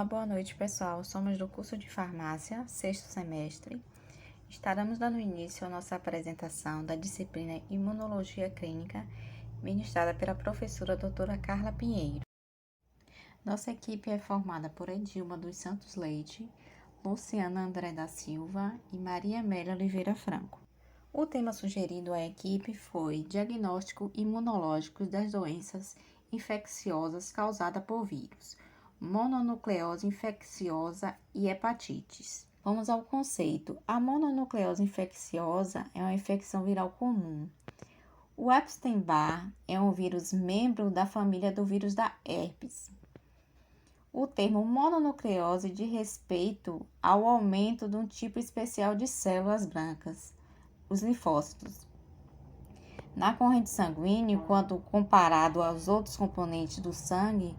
boa noite, pessoal. Somos do curso de farmácia, sexto semestre. Estaremos dando início à nossa apresentação da disciplina Imunologia Clínica, ministrada pela professora doutora Carla Pinheiro. Nossa equipe é formada por Edilma dos Santos Leite, Luciana André da Silva e Maria Amélia Oliveira Franco. O tema sugerido à equipe foi Diagnóstico Imunológico das doenças infecciosas causadas por vírus, mononucleose infecciosa e hepatites. Vamos ao conceito. A mononucleose infecciosa é uma infecção viral comum. O Epstein-Barr é um vírus membro da família do vírus da herpes. O termo mononucleose diz respeito ao aumento de um tipo especial de células brancas, os linfócitos, na corrente sanguínea, quando comparado aos outros componentes do sangue,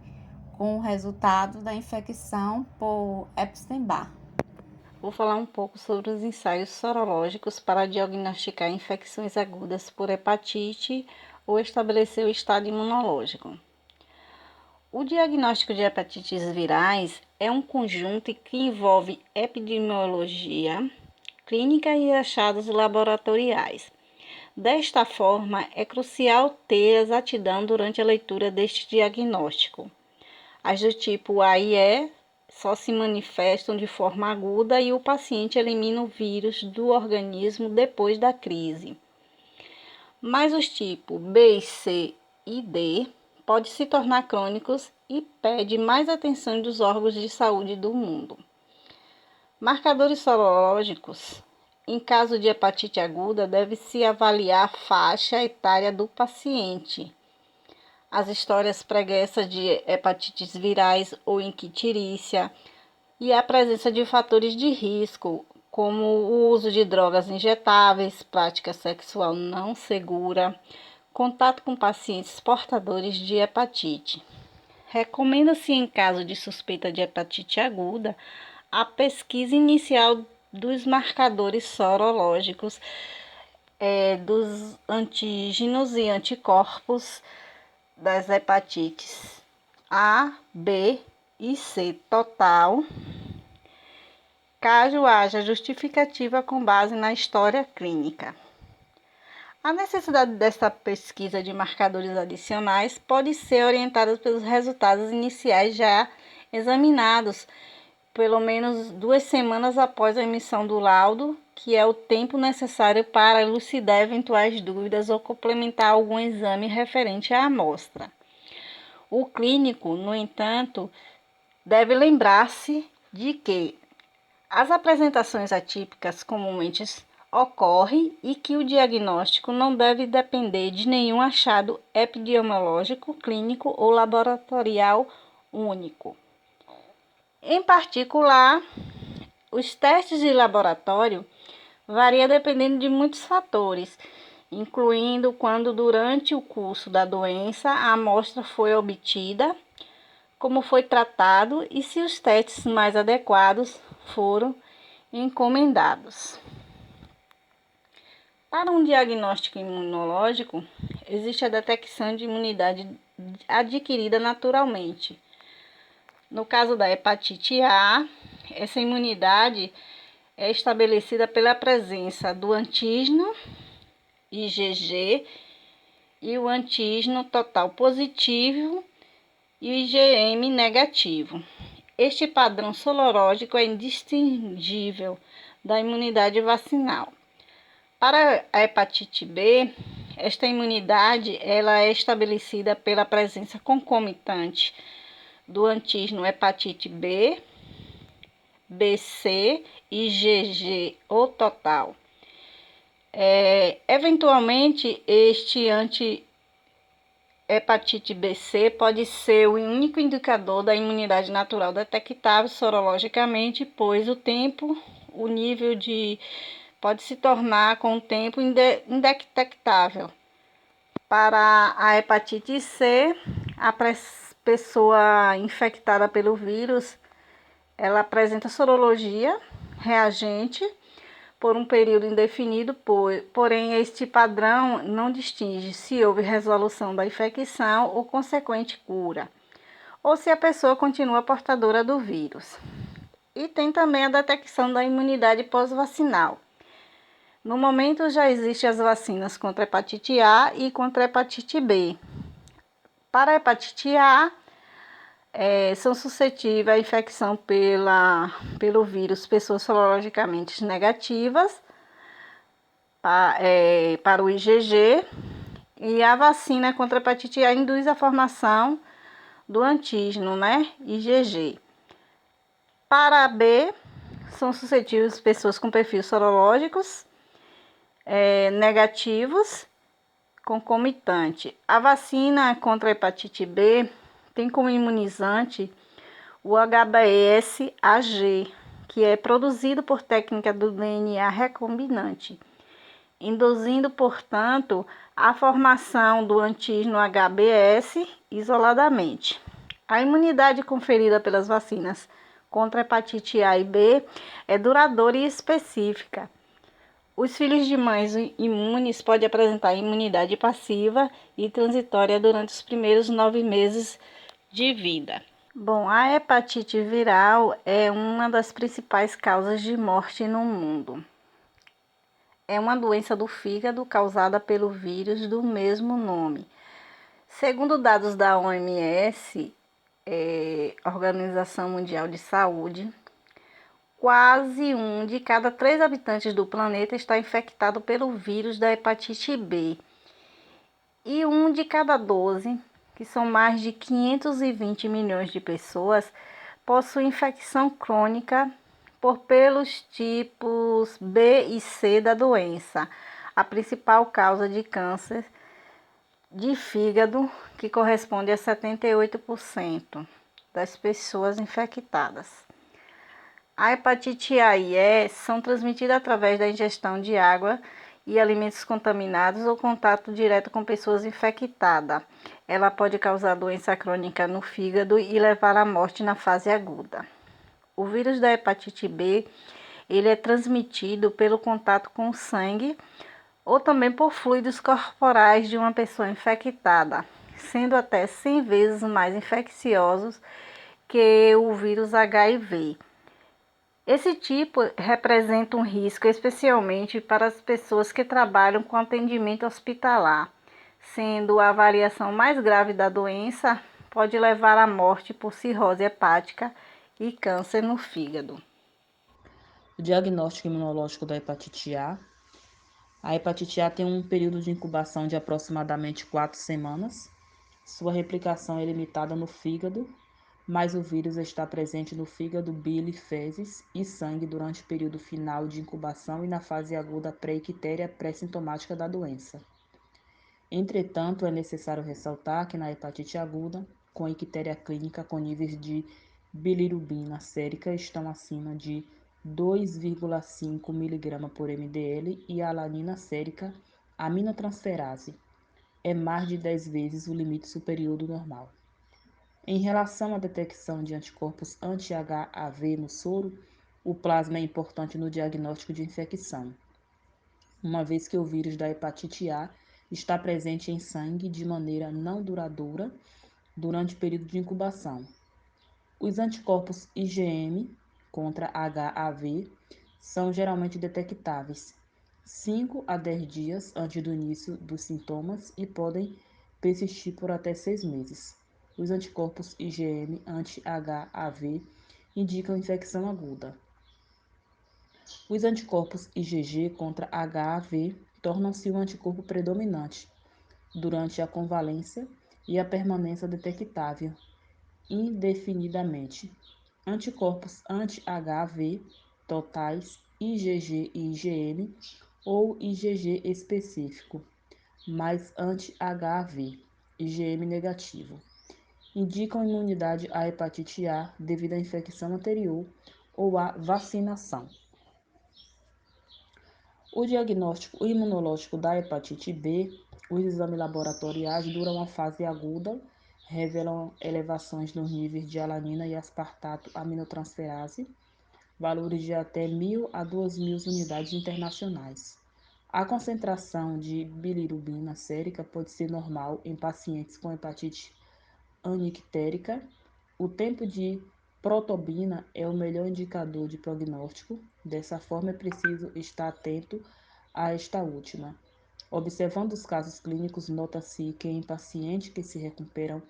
com o resultado da infecção por Epstein-Barr. Vou falar um pouco sobre os ensaios sorológicos para diagnosticar infecções agudas por hepatite ou estabelecer o estado imunológico. O diagnóstico de hepatites virais é um conjunto que envolve epidemiologia, clínica e achados laboratoriais. Desta forma, é crucial ter exatidão durante a leitura deste diagnóstico. As do tipo A e E só se manifestam de forma aguda e o paciente elimina o vírus do organismo depois da crise. Mas os tipos B, C e D podem se tornar crônicos e pedem mais atenção dos órgãos de saúde do mundo. Marcadores sorológicos. Em caso de hepatite aguda, deve-se avaliar a faixa etária do paciente, as histórias pregressas de hepatites virais ou icterícia e a presença de fatores de risco, como o uso de drogas injetáveis, prática sexual não segura, contato com pacientes portadores de hepatite. Recomenda-se, em caso de suspeita de hepatite aguda, a pesquisa inicial dos marcadores sorológicos, dos antígenos e anticorpos das hepatites A, B e C total, caso haja justificativa com base na história clínica. A necessidade desta pesquisa de marcadores adicionais pode ser orientada pelos resultados iniciais já examinados, pelo menos 2 semanas após a emissão do laudo, que é o tempo necessário para elucidar eventuais dúvidas ou complementar algum exame referente à amostra. O clínico, no entanto, deve lembrar-se de que as apresentações atípicas comumente ocorrem e que o diagnóstico não deve depender de nenhum achado epidemiológico, clínico ou laboratorial único. Em particular, os testes de laboratório variam dependendo de muitos fatores, incluindo quando durante o curso da doença a amostra foi obtida, como foi tratado e se os testes mais adequados foram encomendados. Para um diagnóstico imunológico, existe a detecção de imunidade adquirida naturalmente. No caso da hepatite A, essa imunidade é estabelecida pela presença do antígeno IgG e o antígeno total positivo e o IgM negativo. Este padrão sorológico é indistinguível da imunidade vacinal. Para a hepatite B, esta imunidade ela é estabelecida pela presença concomitante do antígeno hepatite B, BC e IgG ou total. Eventualmente, este anti-hepatite BC pode ser o único indicador da imunidade natural detectável sorologicamente, pois o nível pode se tornar com o tempo indetectável. Para a hepatite C, a pessoa infectada pelo vírus, ela apresenta sorologia reagente por um período indefinido, porém este padrão não distingue se houve resolução da infecção ou consequente cura. ou se a pessoa continua portadora do vírus. E tem também a detecção da imunidade pós-vacinal. No momento já existem as vacinas contra a hepatite A e contra a hepatite B. Para a hepatite A, são suscetíveis à infecção pelo vírus pessoas sorologicamente negativas para o IgG, e a vacina contra a hepatite A induz a formação do antígeno, IgG. Para a B, são suscetíveis pessoas com perfis sorológicos negativos concomitante. A vacina contra a hepatite B tem como imunizante o HBsAg, que é produzido por técnica do DNA recombinante, induzindo, portanto, a formação do antígeno HBs isoladamente. A imunidade conferida pelas vacinas contra a hepatite A e B é duradoura e específica. Os filhos de mães imunes podem apresentar imunidade passiva e transitória durante os primeiros 9 meses de vida. Bom, a hepatite viral é uma das principais causas de morte no mundo. É uma doença do fígado causada pelo vírus do mesmo nome. Segundo dados da OMS, Organização Mundial de Saúde, quase 1 de cada 3 habitantes do planeta está infectado pelo vírus da hepatite B. E 1 de cada 12, que são mais de 520 milhões de pessoas, possui infecção crônica pelos tipos B e C da doença, a principal causa de câncer de fígado, que corresponde a 78% das pessoas infectadas. A hepatite A e E são transmitidas através da ingestão de água e alimentos contaminados ou contato direto com pessoas infectadas. Ela pode causar doença crônica no fígado e levar à morte na fase aguda. O vírus da hepatite B, ele é transmitido pelo contato com o sangue ou também por fluidos corporais de uma pessoa infectada, sendo até 100 vezes mais infecciosos que o vírus HIV. Esse tipo representa um risco especialmente para as pessoas que trabalham com atendimento hospitalar, sendo a variação mais grave da doença pode levar à morte por cirrose hepática e câncer no fígado. O diagnóstico imunológico da hepatite A. A hepatite A tem um período de incubação de aproximadamente 4 semanas. Sua replicação é limitada no fígado, mas o vírus está presente no fígado, bile, fezes e sangue durante o período final de incubação e na fase aguda pré-ictéria pré-sintomática da doença. Entretanto, é necessário ressaltar que na hepatite aguda, com a ictéria clínica com níveis de bilirrubina sérica estão acima de 2,5 mg por mdl e a alanina sérica, aminotransferase, é mais de 10 vezes o limite superior do normal. Em relação à detecção de anticorpos anti-HAV no soro, o plasma é importante no diagnóstico de infecção, uma vez que o vírus da hepatite A está presente em sangue de maneira não duradoura durante o período de incubação. Os anticorpos IgM contra HAV são geralmente detectáveis 5 a 10 dias antes do início dos sintomas e podem persistir por até 6 meses. Os anticorpos IgM anti-HAV indicam infecção aguda. Os anticorpos IgG contra HAV tornam-se o anticorpo predominante durante a convalescência e a permanência detectável indefinidamente. Anticorpos anti-HAV totais, IgG e IgM, ou IgG específico, mais anti-HAV, IgM negativo, indicam imunidade à hepatite A devido à infecção anterior ou à vacinação. O diagnóstico imunológico da hepatite B, os exames laboratoriais duram a fase aguda, revelam elevações nos níveis de alanina e aspartato aminotransferase, valores de até 1.000 a 2.000 unidades internacionais. A concentração de bilirrubina sérica pode ser normal em pacientes com hepatite anictérica O tempo de protobina é o melhor indicador de prognóstico. Dessa forma, é preciso estar atento a esta última. Observando os casos clínicos, nota-se que em pacientes que se recuperam,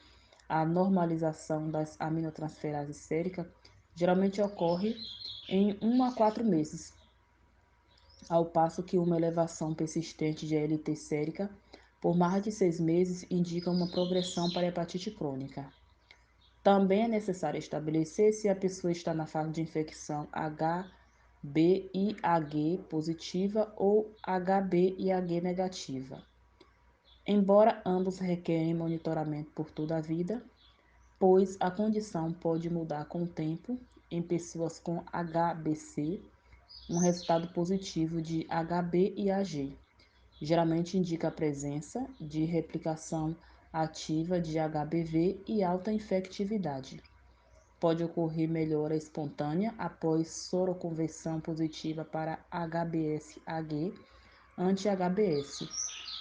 a normalização das aminotransferases séricas geralmente ocorre em 1 a 4 meses, ao passo que uma elevação persistente de ALT sérica por mais de 6 meses indica uma progressão para hepatite crônica. Também é necessário estabelecer se a pessoa está na fase de infecção HBIAG positiva ou HBIAG negativa. Embora ambos requerem monitoramento por toda a vida, pois a condição pode mudar com o tempo. Em pessoas com HBC, um resultado positivo de HBIAG geralmente indica a presença de replicação ativa de HBV e alta infectividade. Pode ocorrer melhora espontânea após soroconversão positiva para HBsAg anti-HBs,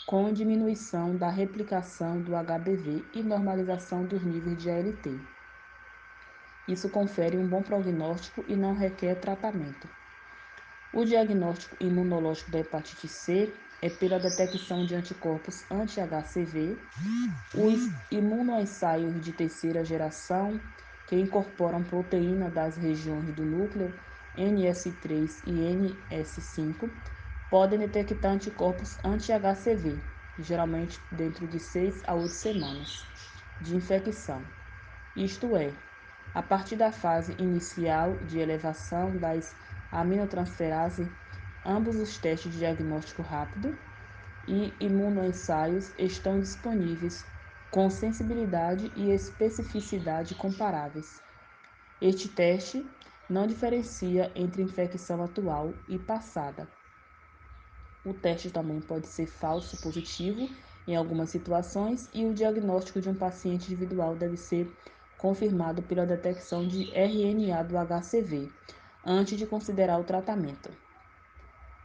com diminuição da replicação do HBV e normalização dos níveis de ALT. Isso confere um bom prognóstico e não requer tratamento. O diagnóstico imunológico da hepatite C é pela detecção de anticorpos anti-HCV, os imunoensaios de terceira geração, que incorporam proteína das regiões do núcleo NS3 e NS5, podem detectar anticorpos anti-HCV, geralmente dentro de 6 a 8 semanas de infecção. Isto é, a partir da fase inicial de elevação das aminotransferases, ambos os testes de diagnóstico rápido e imunoensaios estão disponíveis com sensibilidade e especificidade comparáveis. Este teste não diferencia entre infecção atual e passada. O teste também pode ser falso positivo em algumas situações e o diagnóstico de um paciente individual deve ser confirmado pela detecção de RNA do HCV antes de considerar o tratamento.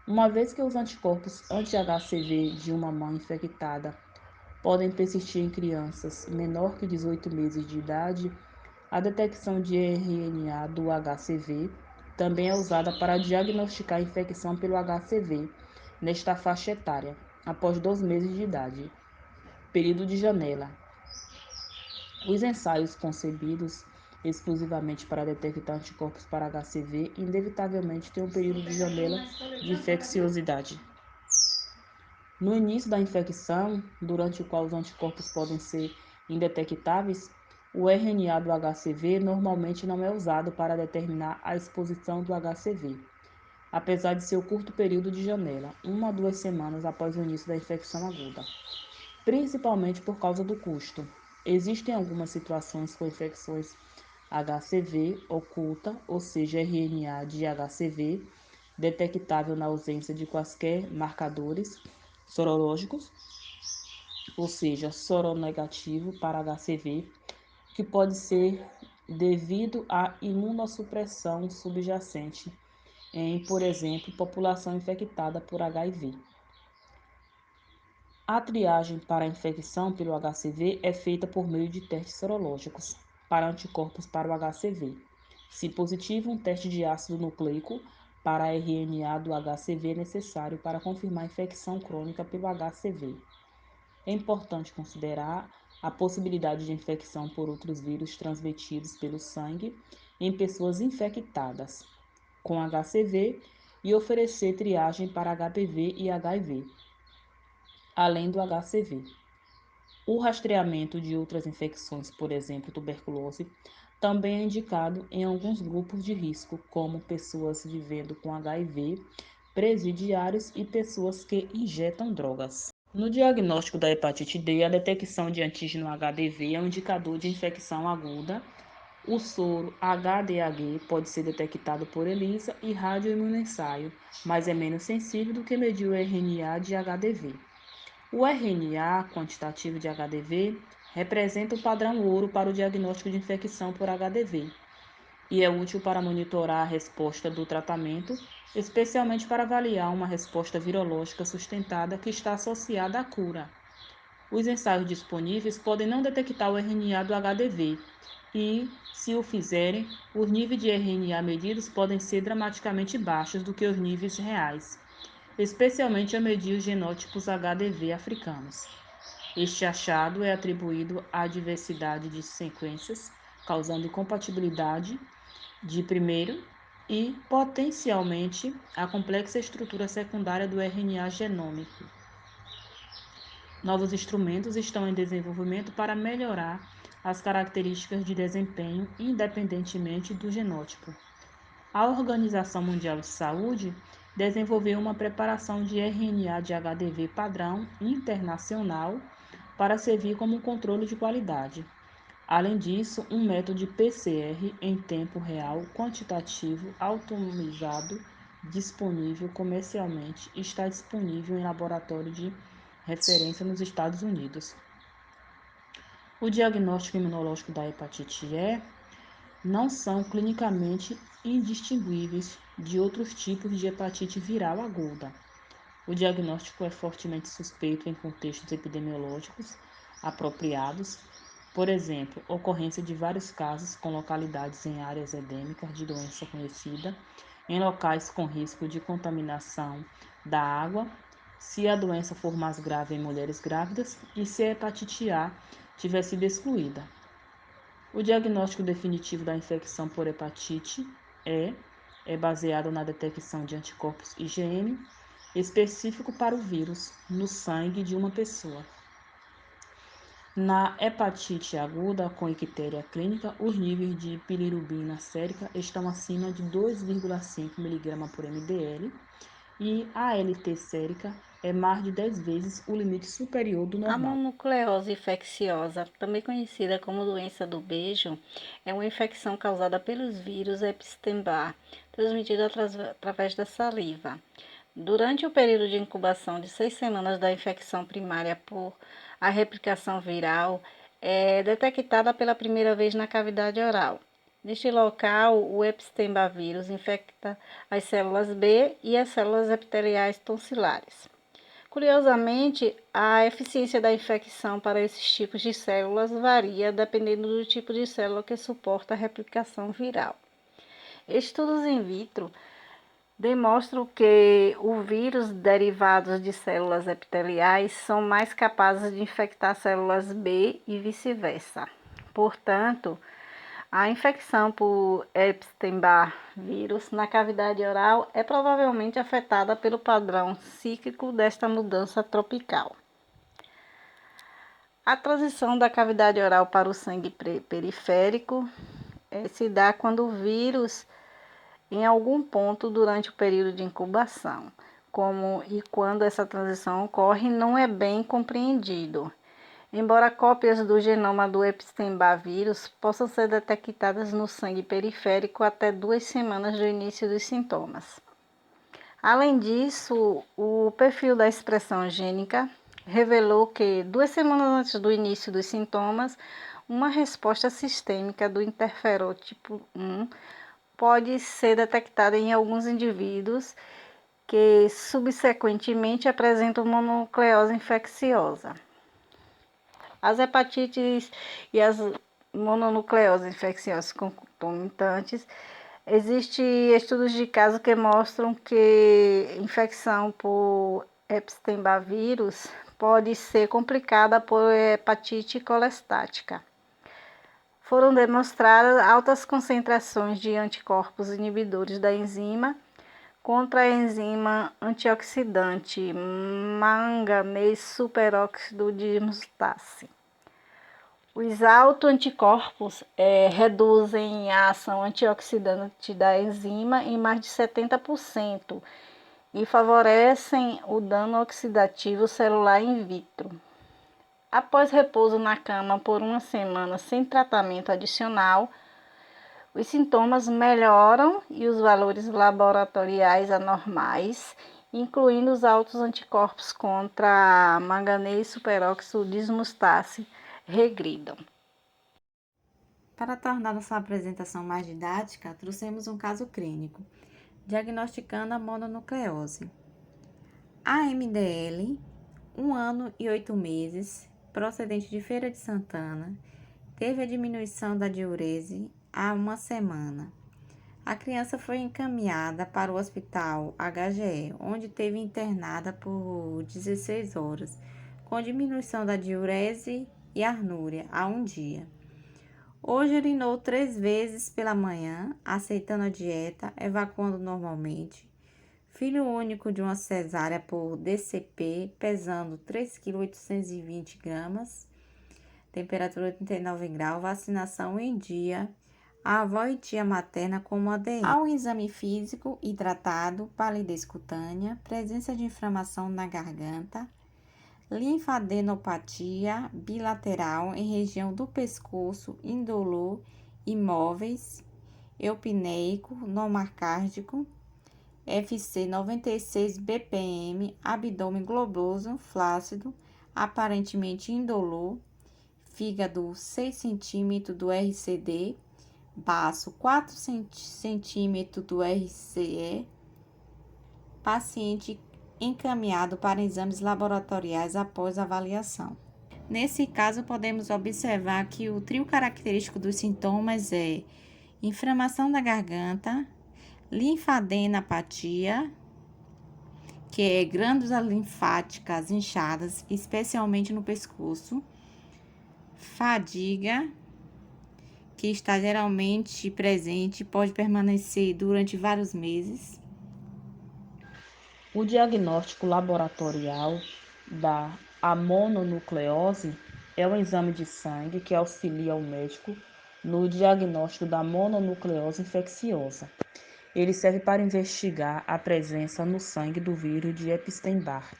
Uma vez que os anticorpos anti-HCV de uma mãe infectada podem persistir em crianças menor que 18 meses de idade, a detecção de RNA do HCV também é usada para diagnosticar a infecção pelo HCV nesta faixa etária, após 2 meses de idade. Período de janela. Os ensaios concebidos exclusivamente para detectar anticorpos para HCV inevitavelmente têm um período de janela de infecciosidade. No início da infecção, durante o qual os anticorpos podem ser indetectáveis, o RNA do HCV normalmente não é usado para determinar a exposição do HCV, apesar de seu curto período de janela, 1 a 2 semanas após o início da infecção aguda, principalmente por causa do custo. Existem algumas situações com infecções HCV oculta, ou seja, RNA de HCV, detectável na ausência de quaisquer marcadores sorológicos, ou seja, soronegativo para HCV, que pode ser devido à imunossupressão subjacente em, por exemplo, população infectada por HIV. A triagem para a infecção pelo HCV é feita por meio de testes sorológicos para anticorpos para o HCV. Se positivo, um teste de ácido nucleico para a RNA do HCV é necessário para confirmar a infecção crônica pelo HCV. É importante considerar a possibilidade de infecção por outros vírus transmitidos pelo sangue em pessoas infectadas com HCV e oferecer triagem para HPV e HIV, além do HCV. O rastreamento de outras infecções, por exemplo, tuberculose, também é indicado em alguns grupos de risco, como pessoas vivendo com HIV, presidiários e pessoas que injetam drogas. No diagnóstico da hepatite D, a detecção de antígeno HDV é um indicador de infecção aguda. O soro HDAG pode ser detectado por ELISA e radioimunoensaio, mas é menos sensível do que medir o RNA de HDV. O RNA quantitativo de HDV representa o padrão ouro para o diagnóstico de infecção por HDV e é útil para monitorar a resposta do tratamento, especialmente para avaliar uma resposta virológica sustentada que está associada à cura. Os ensaios disponíveis podem não detectar o RNA do HDV e, se o fizerem, os níveis de RNA medidos podem ser dramaticamente baixos do que os níveis reais, especialmente ao medir os genótipos HDV africanos. Este achado é atribuído à diversidade de sequências, causando incompatibilidade de primeiro e, potencialmente, a complexa estrutura secundária do RNA genômico. Novos instrumentos estão em desenvolvimento para melhorar as características de desempenho independentemente do genótipo. A Organização Mundial de Saúde desenvolveu uma preparação de RNA de HDV padrão internacional para servir como controle de qualidade. Além disso, um método de PCR em tempo real quantitativo automatizado disponível comercialmente está disponível em laboratório de referência nos Estados Unidos. O diagnóstico imunológico da hepatite E não são clinicamente indistinguíveis de outros tipos de hepatite viral aguda. O diagnóstico é fortemente suspeito em contextos epidemiológicos apropriados, por exemplo, ocorrência de vários casos com localidades em áreas endêmicas de doença conhecida, em locais com risco de contaminação da água, se a doença for mais grave em mulheres grávidas e se a hepatite A tiver sido excluída. O diagnóstico definitivo da infecção por hepatite é baseado na detecção de anticorpos IgM específico para o vírus no sangue de uma pessoa. Na hepatite aguda com icterícia clínica, os níveis de bilirrubina sérica estão acima de 2,5 mg por ml e a ALT sérica é mais de 10 vezes o limite superior do A normal. mononucleose infecciosa, também conhecida como doença do beijo, é uma infecção causada pelos vírus Epstein-Barr, transmitida através da saliva. Durante o período de incubação de 6 semanas da infecção primária por a replicação viral, é detectada pela primeira vez na cavidade oral. Neste local, o Epstein-Barr vírus infecta as células B e as células epiteliais tonsilares. Curiosamente, a eficiência da infecção para esses tipos de células varia dependendo do tipo de célula que suporta a replicação viral. Estudos in vitro demonstram que os vírus derivados de células epiteliais são mais capazes de infectar células B e vice-versa. Portanto, a infecção por Epstein-Barr vírus na cavidade oral é provavelmente afetada pelo padrão cíclico desta mudança tropical. A transição da cavidade oral para o sangue periférico se dá quando o vírus em algum ponto durante o período de incubação. Como e quando essa transição ocorre não é bem compreendido. Embora cópias do genoma do Epstein-Barr vírus possam ser detectadas no sangue periférico até 2 semanas do início dos sintomas. Além disso, o perfil da expressão gênica revelou que 2 semanas antes do início dos sintomas, uma resposta sistêmica do interferotipo 1 pode ser detectada em alguns indivíduos que subsequentemente apresentam mononucleose infecciosa. As hepatites e as mononucleoses infecciosas concomitantes, existem estudos de caso que mostram que infecção por Epstein-Barr vírus pode ser complicada por hepatite colestática. Foram demonstradas altas concentrações de anticorpos inibidores da enzima contra a enzima antioxidante manganês superóxido de mustase. Os autoanticorpos reduzem a ação antioxidante da enzima em mais de 70% e favorecem o dano oxidativo celular in vitro. Após repouso na cama por 1 semana sem tratamento adicional, os sintomas melhoram e os valores laboratoriais anormais, incluindo os altos anticorpos contra manganês superóxido dismutase, regridam. Para tornar nossa apresentação mais didática, trouxemos um caso clínico, diagnosticando a mononucleose. A MDL, 1 ano e 8 meses, procedente de Feira de Santana, teve a diminuição da diurese há uma semana. A criança foi encaminhada para o hospital HGE, onde teve internada por 16 horas, com diminuição da diurese e arnúria há um dia. Hoje urinou 3 vezes pela manhã, aceitando a dieta, evacuando normalmente. Filho único de uma cesárea por DCP, pesando 3,820 kg, temperatura 39 graus, vacinação em dia, a avó e tia materna como ADM. Há um exame físico hidratado, palidez cutânea, presença de inflamação na garganta, linfadenopatia bilateral em região do pescoço, indolor, imóveis, eupneico, nomarcárdico, FC 96 BPM, abdômen globoso, flácido, aparentemente indolor, fígado 6 cm do RCD, baço 4 cm do RCE, paciente encaminhado para exames laboratoriais após avaliação. Nesse caso, podemos observar que o trio característico dos sintomas é inflamação da garganta, linfadenopatia, que é glândulas linfáticas inchadas, especialmente no pescoço, fadiga, que está geralmente presente e pode permanecer durante vários meses. O diagnóstico laboratorial da mononucleose é um exame de sangue que auxilia o médico no diagnóstico da mononucleose infecciosa. Ele serve para investigar a presença no sangue do vírus de Epstein-Barr,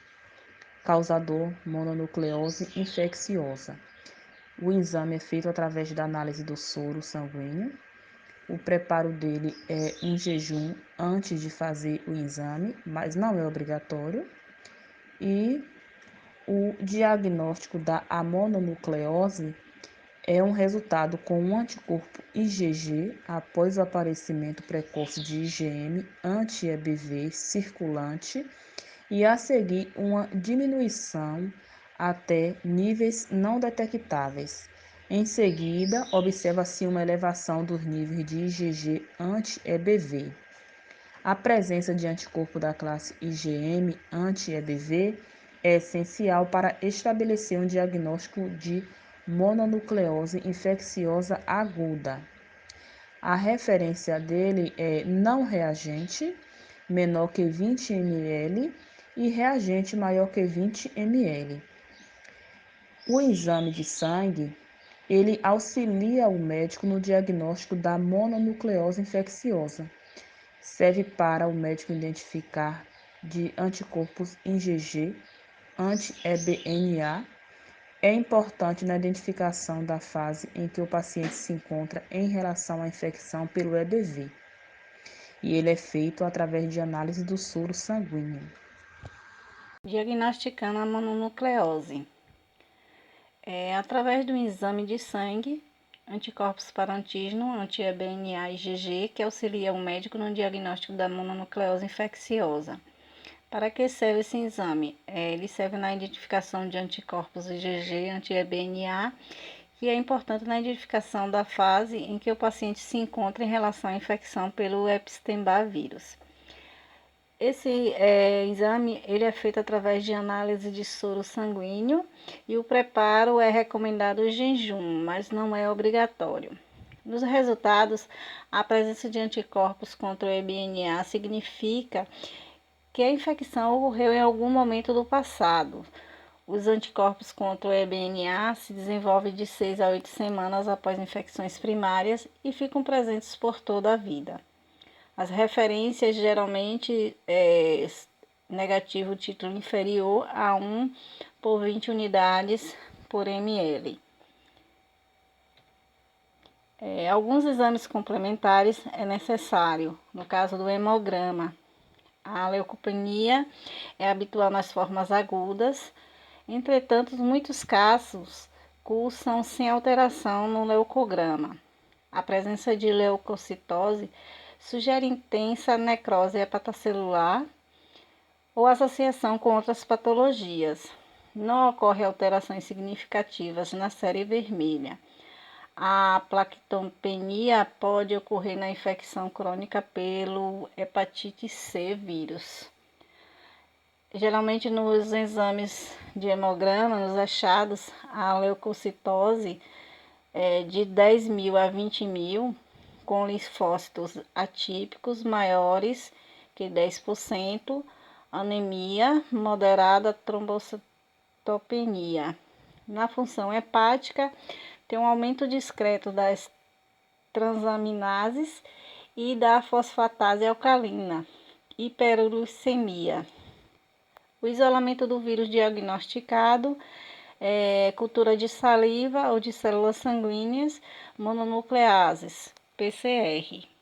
causador mononucleose infecciosa. O exame é feito através da análise do soro sanguíneo. O preparo dele é em jejum antes de fazer o exame, mas não é obrigatório. E o diagnóstico da mononucleose é um resultado com um anticorpo IgG após o aparecimento precoce de IgM anti-EBV circulante e a seguir uma diminuição até níveis não detectáveis. Em seguida, observa-se uma elevação dos níveis de IgG anti-EBV. A presença de anticorpo da classe IgM anti-EBV é essencial para estabelecer um diagnóstico de mononucleose infecciosa aguda. A referência dele é não reagente, menor que 20 ml, e reagente maior que 20 ml. O exame de sangue, ele auxilia o médico no diagnóstico da mononucleose infecciosa. Serve para o médico identificar de anticorpos IgG, anti-EBNA. É importante na identificação da fase em que o paciente se encontra em relação à infecção pelo EBV. E ele é feito através de análise do soro sanguíneo. Diagnosticando a mononucleose. Através do exame de sangue, anticorpos para antígeno, anti-EBNA e IgG, que auxilia o médico no diagnóstico da mononucleose infecciosa. Para que serve esse exame? Ele serve na identificação de anticorpos IgG, anti-EBNA, e é importante na identificação da fase em que o paciente se encontra em relação à infecção pelo Epstein-Barr vírus. Esse exame ele é feito através de análise de soro sanguíneo e o preparo é recomendado em jejum, mas não é obrigatório. Nos resultados, a presença de anticorpos contra o EBNA significa que a infecção ocorreu em algum momento do passado. Os anticorpos contra o EBNA se desenvolvem de 6 a 8 semanas após infecções primárias e ficam presentes por toda a vida. As referências geralmente negativo título inferior a 1 por 20 unidades por ml. Alguns exames complementares é necessário, no caso do hemograma. A leucopenia é habitual nas formas agudas, entretanto, muitos casos cursam sem alteração no leucograma. A presença de leucocitose sugere intensa necrose hepatocelular ou associação com outras patologias. Não ocorre alterações significativas na série vermelha. A plaquetopenia pode ocorrer na infecção crônica pelo hepatite C vírus. Geralmente nos exames de hemograma, nos achados, a leucocitose é de 10.000 a 20.000, com linfócitos atípicos maiores que 10%, anemia moderada, trombocitopenia. Na função hepática, tem um aumento discreto das transaminases e da fosfatase alcalina, hiperuricemia. O isolamento do vírus diagnosticado é cultura de saliva ou de células sanguíneas mononucleases, PCR.